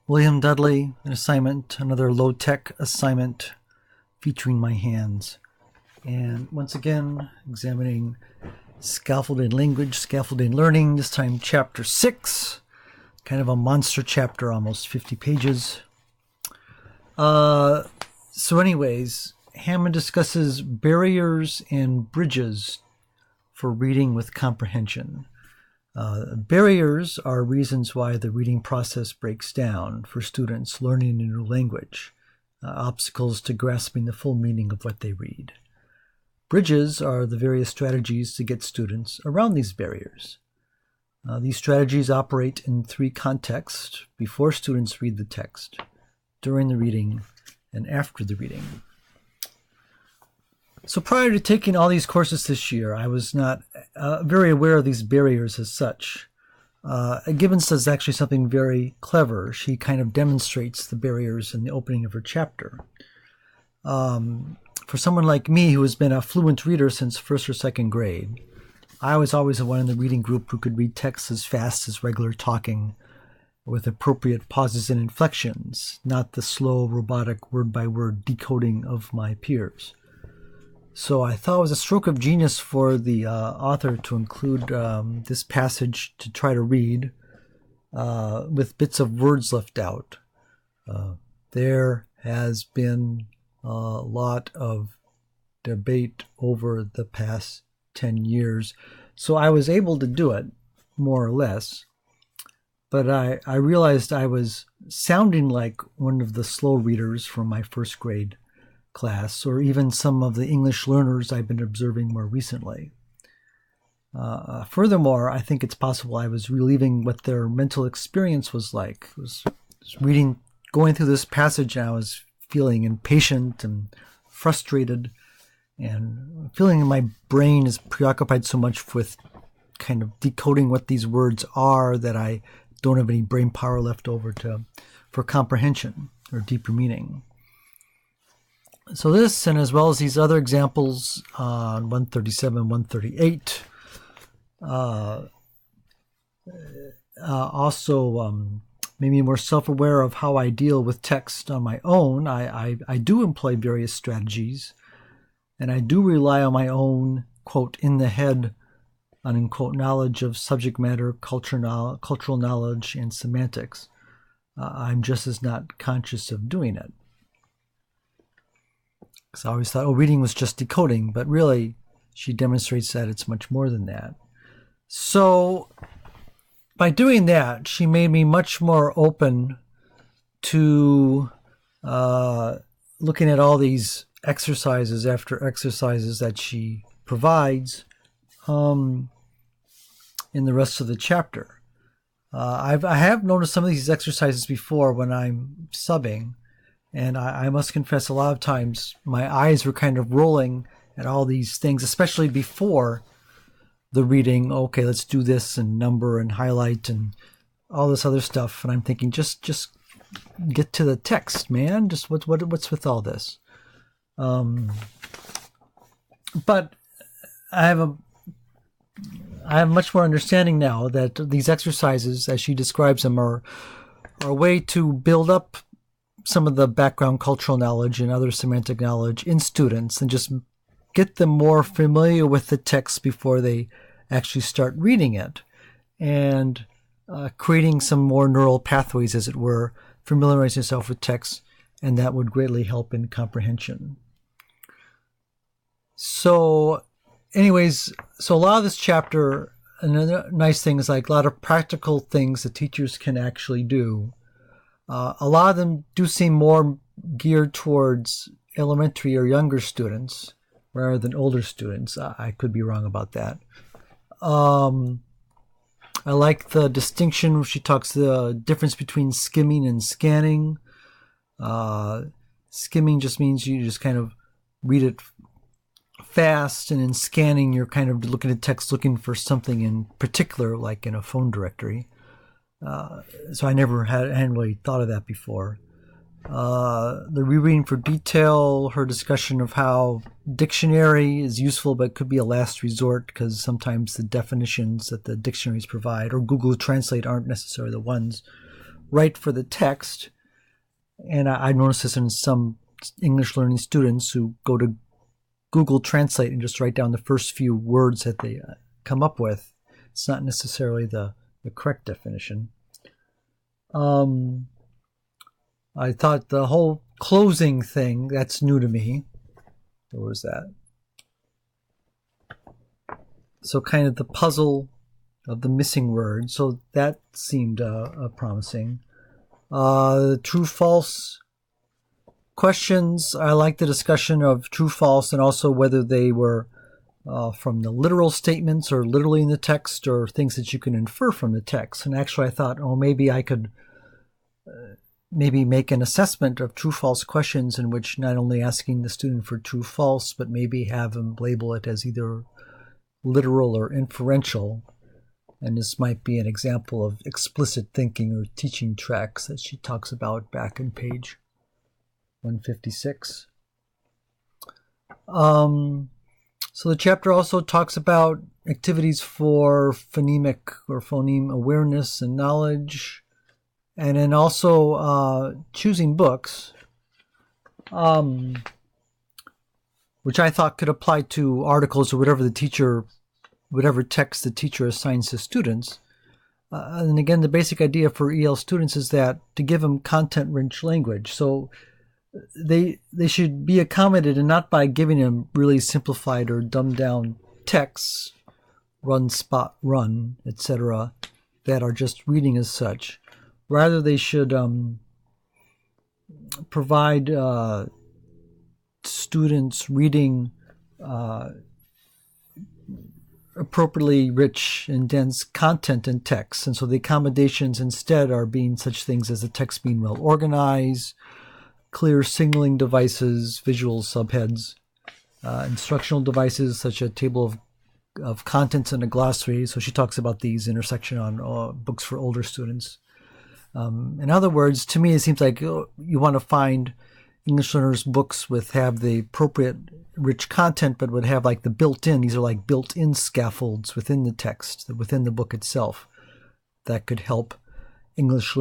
William Dudley, an assignment, another low-tech assignment featuring my hands. And once again, examining scaffolding language, scaffolding learning, this time chapter 6, kind of a monster chapter, almost 50 pages. So anyways, Hammond discusses barriers and bridges for reading with comprehension. Barriers are reasons why the reading process breaks down for students learning a new language, obstacles to grasping the full meaning of what they read. Bridges are the various strategies to get students around these barriers. These strategies operate in 3 contexts: before students read the text, during the reading, and after the reading. So prior to taking all these courses this year, I was not very aware of these barriers as such. Gibbons does actually something very clever. She kind of demonstrates the barriers in the opening of her chapter. For someone like me who has been a fluent reader since 1st or 2nd grade, I was always the one in the reading group who could read text as fast as regular talking, with appropriate pauses and inflections, not the slow, robotic, word-by-word decoding of my peers. So I thought it was a stroke of genius for the author to include this passage to try to read with bits of words left out. There has been a lot of debate over the past 10 years. So I was able to do it, more or less. But I realized I was sounding like one of the slow readers from my 1st grade class, or even some of the English learners I've been observing more recently. Furthermore, I think it's possible I was reliving what their mental experience was like. I was reading, going through this passage, and I was feeling impatient and frustrated, and feeling my brain is preoccupied so much with kind of decoding what these words are that I don't have any brain power left over for comprehension or deeper meaning. So this, and as well as these other examples on 137, 138, also made me more self-aware of how I deal with text on my own. I do employ various strategies, and I do rely on my own, quote, in the head, unquote, knowledge of subject matter, cultural knowledge, and semantics. I'm just as not conscious of doing it. Because I always thought, reading was just decoding, but really, she demonstrates that it's much more than that. So, by doing that, she made me much more open to looking at all these exercises after exercises that she provides in the rest of the chapter. I have noticed some of these exercises before when I'm subbing, and I must confess a lot of times my eyes were kind of rolling at all these things, especially before the reading. Okay, let's do this, and number and highlight and all this other stuff. And I'm thinking, just get to the text, man. Just what's with all this? But I have much more understanding now that these exercises, as she describes them, are a way to build up some of the background cultural knowledge and other semantic knowledge in students, and just get them more familiar with the text before they actually start reading it, and creating some more neural pathways, as it were, familiarizing yourself with text, and that would greatly help in comprehension. So anyways, so a lot of this chapter, another nice thing is like a lot of practical things that teachers can actually do. A lot of them do seem more geared towards elementary or younger students rather than older students. I could be wrong about that. I like the distinction where she talks the difference between skimming and scanning. Skimming just means you just kind of read it fast, and in scanning you're kind of looking at text, looking for something in particular, like in a phone directory. So I hadn't really thought of that before. The rereading for detail, her discussion of how dictionary is useful but could be a last resort, because sometimes the definitions that the dictionaries provide or Google Translate aren't necessarily the ones write for the text. And I noticed this in some English learning students who go to Google Translate and just write down the first few words that they come up with. It's not necessarily the correct definition. I thought the whole closing thing, that's new to me. What was that? So kind of the puzzle of the missing word. So that seemed promising. True-false questions. I like the discussion of true-false and also whether they were from the literal statements or literally in the text or things that you can infer from the text. And actually I thought, maybe I could maybe make an assessment of true-false questions in which not only asking the student for true-false, but maybe have them label it as either literal or inferential. And this might be an example of explicit thinking or teaching tracks that she talks about back in page 156. So the chapter also talks about activities for phonemic or phoneme awareness and knowledge, and then also choosing books, which I thought could apply to articles or whatever text the teacher assigns to students. And again, the basic idea for EL students is that to give them content-rich language. So they should be accommodated and not by giving them really simplified or dumbed down texts, run, spot, run, etc., that are just reading as such. Rather, they should provide students reading appropriately rich and dense content and text. And so the accommodations instead are being such things as the text being well organized, clear signaling devices, visual subheads, instructional devices such as a table of contents and a glossary. So she talks about these in her section on books for older students. In other words, to me, it seems like you want to find English learners books have the appropriate rich content, but would have like the built-in, these are like built-in scaffolds within the text, within the book itself, that could help English